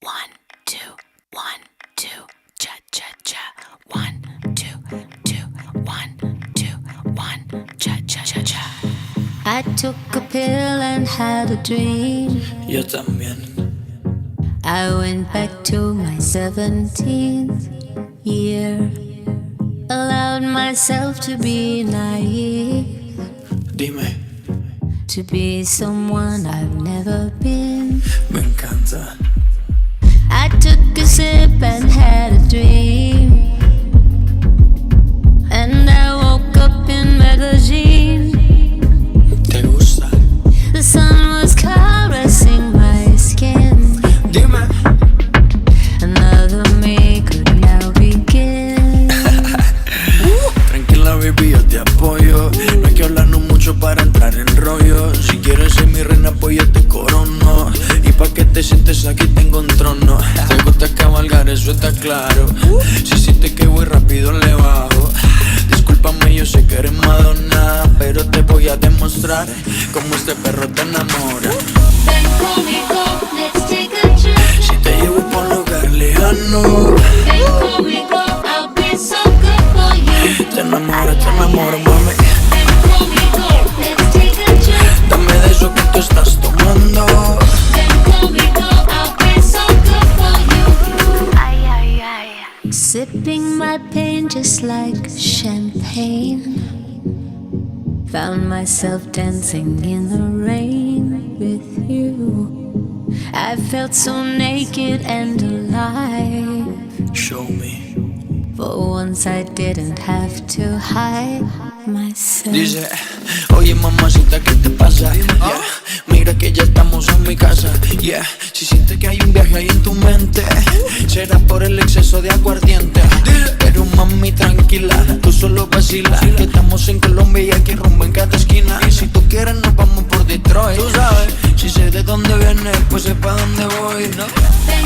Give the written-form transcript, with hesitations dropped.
1, 2, 1, 2, cha cha cha. 1, 2, 2, 1, 2, 1, cha cha cha cha. I took a pill and had a dream. Yo también. I went back to my 17th year. Allowed myself to be naive, Dime, to be someone I've never been. me encanta. I took a sip and had a dream, and I woke up in Medellin. ¿Te gusta? The sun was caressing my skin. Dime. Another me could now begin. Tranquila, baby, yo te apoyo. No hay que hablarnos mucho para entrar en rollo. Si quieres ser mi reina, pues yo te corono. Y pa' que te sientes aquí tengo un trono. Te gusta cabalgar, eso está claro. Si sientes que voy rápido, le bajo. Discúlpame, yo sé que eres Madonna, pero te voy a demostrar cómo este perro te enamora. Ven conmigo, let's take a trip. Si te llevo por un lugar lejano, Ven conmigo, I'll be so good for you. te enamoro, mami. Ven conmigo, let's take a trip. Dame de eso que tú estás tomando. Ven conmigo, I'll be so good for you. Ay, ay, ay. Sipping my pain just like champagne. Found myself dancing in the rain with you. I felt so naked and alive. Show me. For once I didn't have to hide myself. Dice, oye mamacita, ¿qué te pasa? Yeah. Mira que ya estamos en mi casa. Yeah. Si sientes que hay un viaje ahí en tu mente, será por el exceso de aguardiente. Pero mami, tranquila, tú solo vacila, que estamos en Colombia y aquí rumbo en cada esquina. Y si tú quieres nos vamos por Detroit. Tú sabes, si sé de dónde vienes, pues sé pa' dónde voy, ¿no? Ven